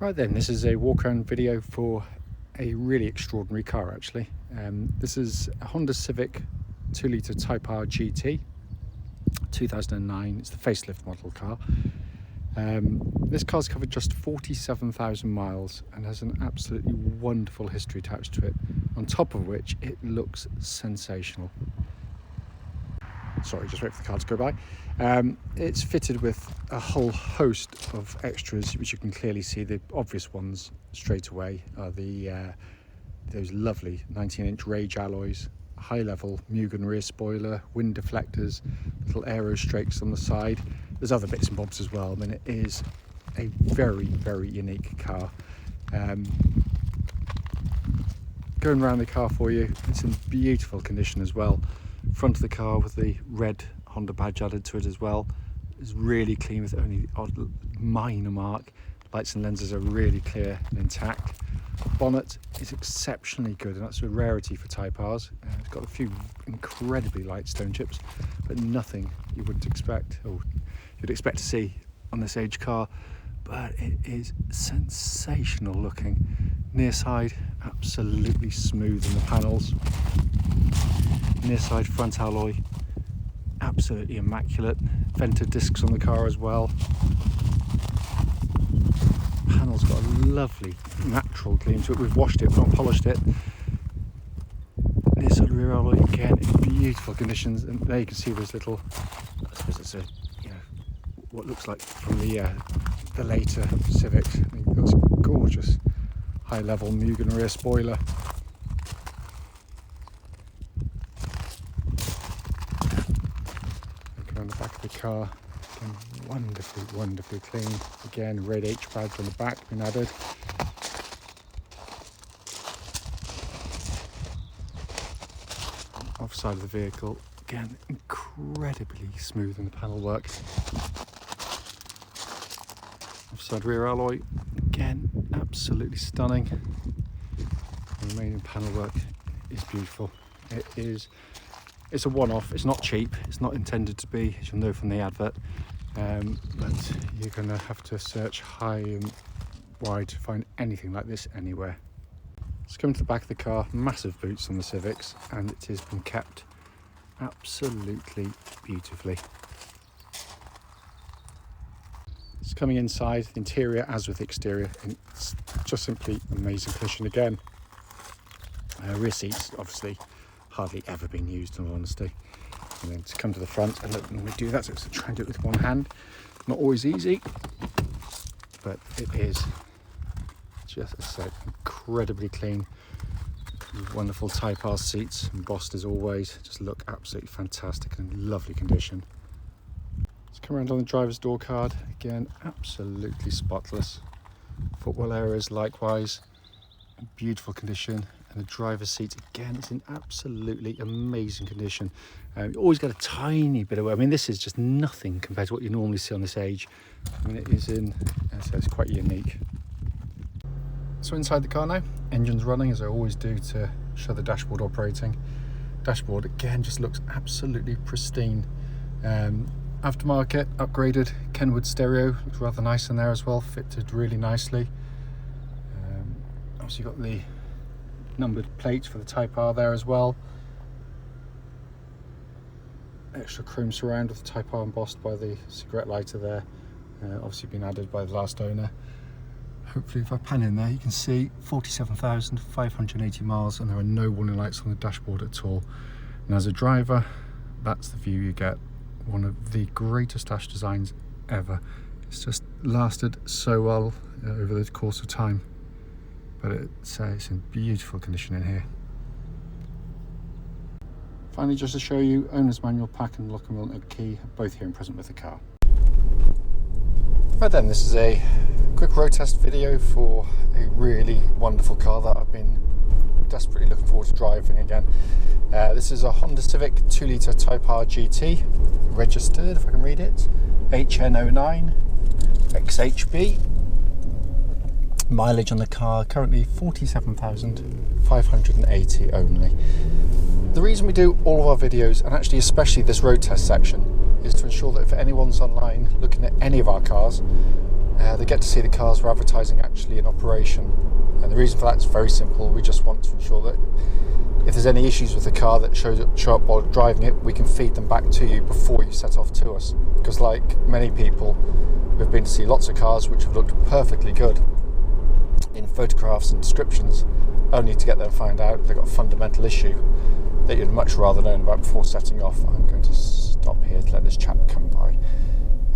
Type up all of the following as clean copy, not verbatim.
Right then, this is a walk around video for a really extraordinary car actually. This is a Honda Civic 2 litre Type R GT 2009. It's the facelift model car. This car's covered just 47,000 miles and has an absolutely wonderful history attached to it, on top of which it looks sensational. Sorry, just wait for the car to go by. It's fitted with a whole host of extras, which you can clearly see. The obvious ones straight away are those lovely 19-inch Rage alloys, high-level Mugen rear spoiler, wind deflectors, little aero strakes on the side. There's other bits and bobs as well. I mean, it is a very, very unique car. Going around the car for you, it's in beautiful condition as well. Front of the car with the red Honda badge added to it as well is really clean with only the odd minor mark. Lights and lenses are really clear and intact. Bonnet is exceptionally good, and that's a rarity for Type Rs. It's got a few incredibly light stone chips, but nothing you wouldn't expect or you'd expect to see on this age car. But it is sensational looking. Near side absolutely smooth in the panels. Near side front alloy absolutely immaculate. Vented discs on the car as well. Panel's got a lovely natural gleam to it. We've washed it, not polished it. Near side rear alloy again in beautiful conditions, and there you can see this little, I suppose it's a, what looks like from the later Civics. I think that's gorgeous high level Mugen rear spoiler. Look around the back of the car, again, wonderfully clean. Again, red H badge on the back been added. Offside of the vehicle, again, incredibly smooth in the panel work. Offside rear alloy, again, absolutely stunning. The remaining panel work is beautiful. It's a one-off. It's not cheap. It's not intended to be, as you'll know from the advert. But you're going to have to search high and wide to find anything like this anywhere. Let's come to the back of the car. Massive boots on the Civics, and it has been kept absolutely beautifully. It's coming inside, the interior as with the exterior, and it's just simply amazing condition again. Rear seats obviously hardly ever been used, in all honesty. And then to come to the front, and look, when we do that, so let's try and do it with one hand. Not always easy, but it is just, as I said, incredibly clean. Wonderful Type R seats, embossed as always, just look absolutely fantastic and in lovely condition. Let's come around on the driver's door card, again, absolutely spotless. Footwell areas likewise, in beautiful condition. And the driver's seat, again, it's in absolutely amazing condition. You always get a tiny bit of wear. I mean, this is just nothing compared to what you normally see on this age. I mean, it is in, as I say, it's quite unique. So inside the car now, engine's running as I always do to show the dashboard operating. Dashboard, again, just looks absolutely pristine. Aftermarket, upgraded Kenwood stereo, looks rather nice in there as well, fitted really nicely. Obviously you've got the numbered plates for the Type R there as well. Extra chrome surround with the Type R embossed by the cigarette lighter there. Obviously been added by the last owner. Hopefully if I pan in there you can see 47,580 miles, and there are no warning lights on the dashboard at all. And as a driver, that's the view you get. One of the greatest dash designs ever. It's just lasted so well over the course of time. But it's in beautiful condition in here. Finally, just to show you, owner's manual, pack and lock and wheel and key, both here and present with the car. Right then, this is a quick road test video for a really wonderful car that I've been desperately looking forward to driving again. This is a Honda Civic 2 litre Type R GT, registered, if I can read it, HN09XHB. Mileage on the car currently 47,580 only. The reason we do all of our videos, and actually especially this road test section, is to ensure that if anyone's online looking at any of our cars, they get to see the cars we're advertising actually in operation. And the reason for that is very simple. We just want to ensure that if there's any issues with the car that show up while driving it, we can feed them back to you before you set off to us. Because like many people, we've been to see lots of cars which have looked perfectly good in photographs and descriptions, only to get there and find out they've got a fundamental issue that you'd much rather known about before setting off. I'm going to stop here to let this chap come by.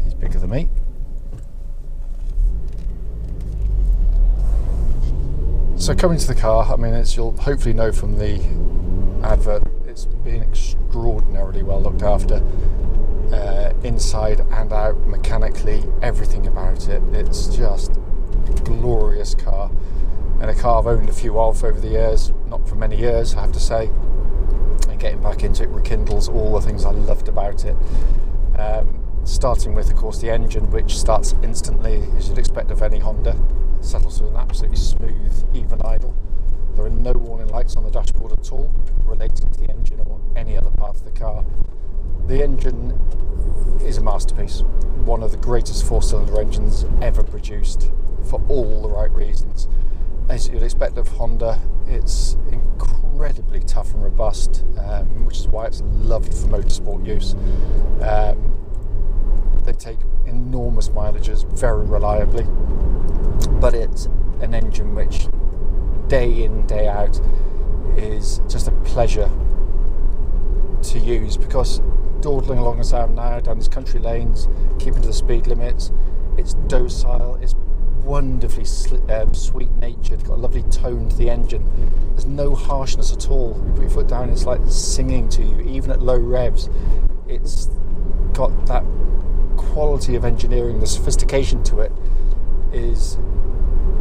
He's bigger than me. So coming to the car, I mean, you'll hopefully know from the advert, it's been extraordinarily well looked after, inside and out, mechanically, everything about it. It's just a glorious car, and a car I've owned a few of over the years, not for many years, I have to say, and getting back into it rekindles all the things I loved about it. Starting with, of course, the engine, which starts instantly, as you'd expect of any Honda. Settles to an absolutely smooth, even idle. There are no warning lights on the dashboard at all relating to the engine or any other part of the car. The engine is a masterpiece, one of the greatest four-cylinder engines ever produced for all the right reasons. As you'd expect of Honda, it's incredibly tough and robust, which is why it's loved for motorsport use. They take enormous mileages very reliably, but it's an engine which day in, day out is just a pleasure to use, because dawdling along as I am now down these country lanes, keeping to the speed limits, it's docile, it's wonderfully sweet-natured, got a lovely tone to the engine. There's no harshness at all. You put your foot down, it's like singing to you, even at low revs. It's got that quality of engineering, the sophistication to it is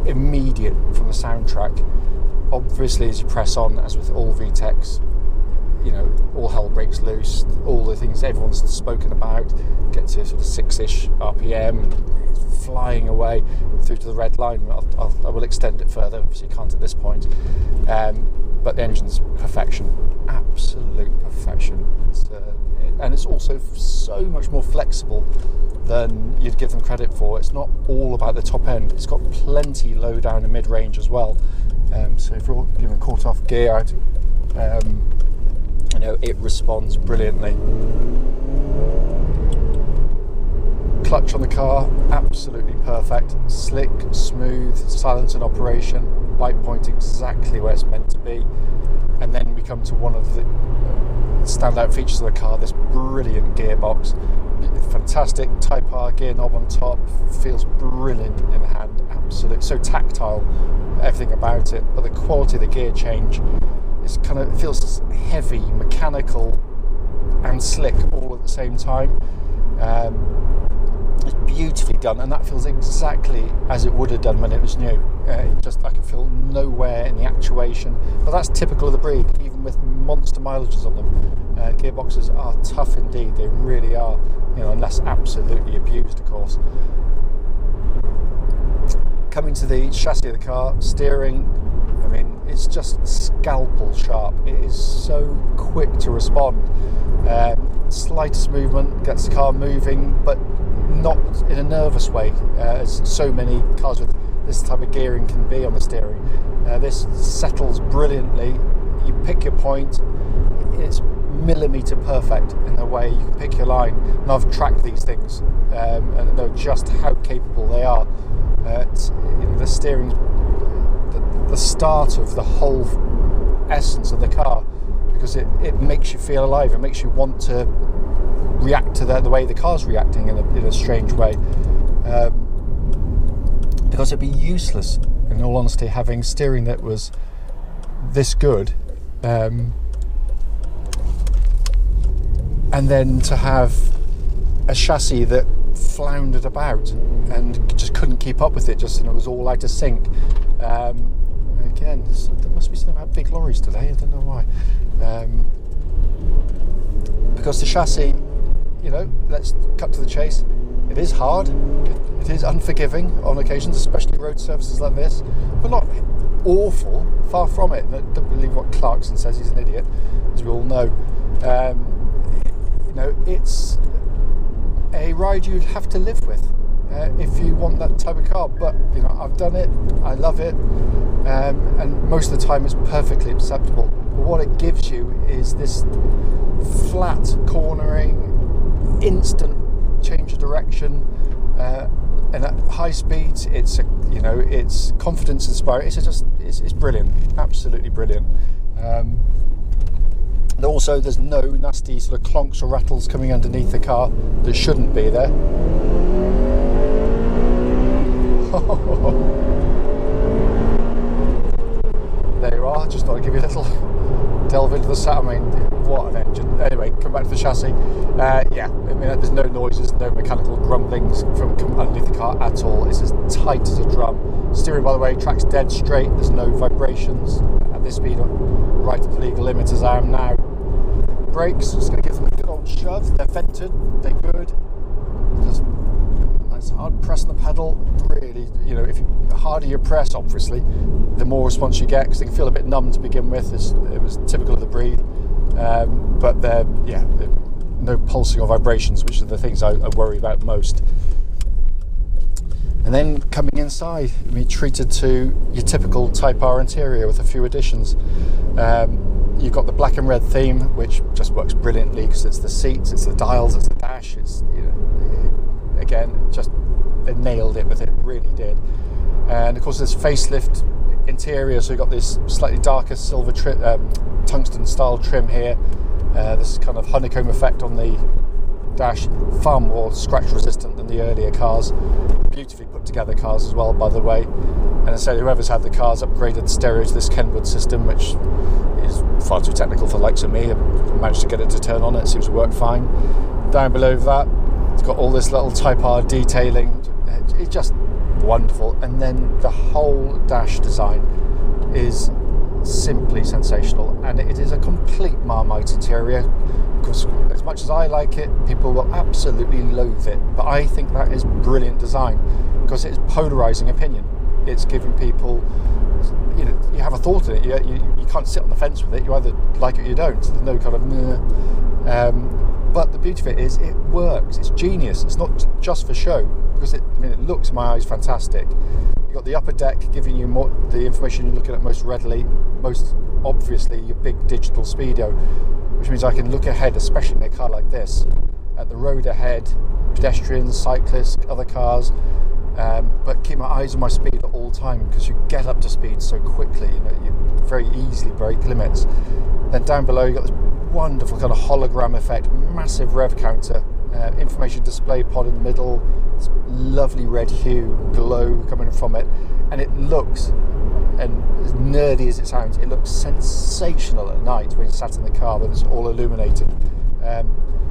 immediate from the soundtrack. Obviously, as you press on, as with all VTECs, you know, all hell breaks loose. All the things everyone's spoken about get to sort of 6-ish RPM, and it's flying away through to the red line. I will extend it further, obviously can't at this point. But the engine's perfection, absolute perfection. And it's also so much more flexible than you'd give them credit for. It's not all about the top end. It's got plenty low down and mid range as well. So if you're caught off gear, you know, it responds brilliantly. Clutch on the car, absolutely perfect. Slick, smooth, silent in operation, light point exactly where it's meant to be. And then we come to one of the standout features of the car, this brilliant gearbox. Fantastic Type R gear knob on top, feels brilliant in the hand, absolute, so tactile, everything about it. But the quality of the gear change is kind of, it feels heavy, mechanical and slick all at the same time. It's beautifully done, and that feels exactly as it would have done when it was new. I can feel nowhere in the actuation, but that's typical of the breed, even with monster mileages on them. Gearboxes are tough indeed, they really are, you know, unless absolutely abused, of course. Coming to the chassis of the car, steering, I mean, it's just scalpel sharp. It is so quick to respond. Slightest movement gets the car moving, but not in a nervous way, as so many cars with this type of gearing can be on the steering. This settles brilliantly. You pick your point, it's millimetre perfect in the way you can pick your line. And I've tracked these things and know just how capable they are. The steering, the start of the whole essence of the car, because it makes you feel alive. It makes you want to react to the way the car's reacting in a strange way. Because it'd be useless, in all honesty, having steering that was this good, and then to have a chassis that floundered about and just couldn't keep up with it, and it was all out of sync. Again, there must be something about big lorries today, I don't know why. Because the chassis, you know, let's cut to the chase, it is hard, it is unforgiving on occasions, especially road surfaces like this, but not awful, far from it. Don't believe what Clarkson says, he's an idiot, as we all know. You know, it's a ride you'd have to live with. if you want that type of car. But you know, I've done it, I love it, and most of the time it's perfectly acceptable. But what it gives you is this flat cornering, instant change of direction, and at high speeds it's confidence inspiring. It's brilliant, absolutely brilliant. And also there's no nasty sort of clonks or rattles coming underneath the car that shouldn't be there. There you are. Just thought I'd give you a little delve into the set. I mean, what an engine. Anyway, come back to the chassis. Yeah, I mean, there's no noises, no mechanical grumblings from underneath the car at all. It's as tight as a drum. Steering, by the way, track's dead straight. There's no vibrations at this speed, right at the legal limit as I am now. Brakes, just going to give them a good old shove. They're vented, they're good. Just nice hard press on the pedal. Really, you know, the harder you press, obviously, the more response you get, because they can feel a bit numb to begin with. It was typical of the breed, but they're no pulsing or vibrations, which are the things I worry about most. And then coming inside, I mean, treated to your typical Type R interior with a few additions. You've got the black and red theme, which just works brilliantly because it's the seats, it's the dials, it's the dash. It's, you know, again, just they nailed it with it, really did. And of course, there's facelift interior, so you've got this slightly darker silver tungsten style trim here. This kind of honeycomb effect on the dash, far more scratch resistant than the earlier cars. Beautifully put together cars as well, by the way. And I say, whoever's had the cars upgraded the stereo to this Kenwood system, which is far too technical for the likes of me. I've managed to get it to turn on, it seems to work fine. Down below that, it's got all this little Type R detailing. It's just wonderful. And then the whole dash design is simply sensational, and it is a complete Marmite interior. Because as much as I like it, people will absolutely loathe it, but I think that is brilliant design because it's polarizing opinion. It's giving people, you know, you have a thought in it. You can't sit on the fence with it. You either like it or you don't. There's no kind of but the beauty of it is it works. It's genius. It's not just for show, because it looks in my eyes fantastic. You've got the upper deck giving you more the information you're looking at most readily, most obviously your big digital speedo, which means I can look ahead, especially in a car like this, at the road ahead, pedestrians, cyclists, other cars, but keep my eyes on my speed at all time, because you get up to speed so quickly, you know, you very easily break limits. Then down below you've got this wonderful kind of hologram effect, massive rev counter, information display pod in the middle, this lovely red hue glow coming from it, and it looks, and as nerdy as it sounds, it looks sensational at night when you're sat in the car when it's all illuminated.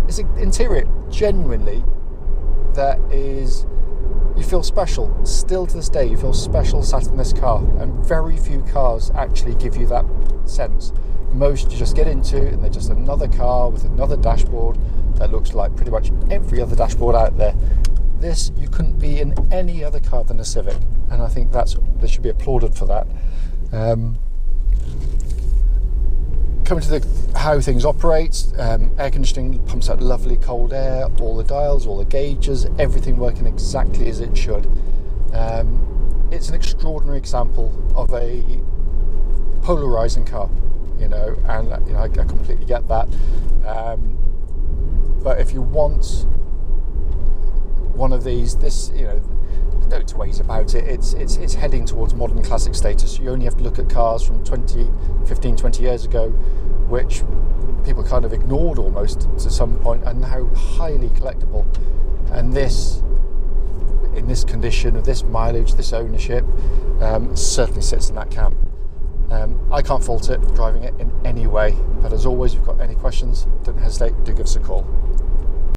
It's an interior genuinely that is, you feel special. Still to this day, you feel special sat in this car, and very few cars actually give you that sense. Most you just get into and they're just another car with another dashboard that looks like pretty much every other dashboard out there. This, you couldn't be in any other car than a Civic, and I think they should be applauded for that. Coming to how things operate, air conditioning pumps out lovely cold air, all the dials, all the gauges, everything working exactly as it should. It's an extraordinary example of a polarizing car, you know, and you know, I completely get that. But if you want one of these, this, you know, there's no two ways about it. It's heading towards modern classic status. You only have to look at cars from 20 years ago, which people kind of ignored almost to some point, and now highly collectible. And this, in this condition, of this mileage, this ownership, certainly sits in that camp. I can't fault it driving it in any way, but as always, if you've got any questions, don't hesitate, do give us a call.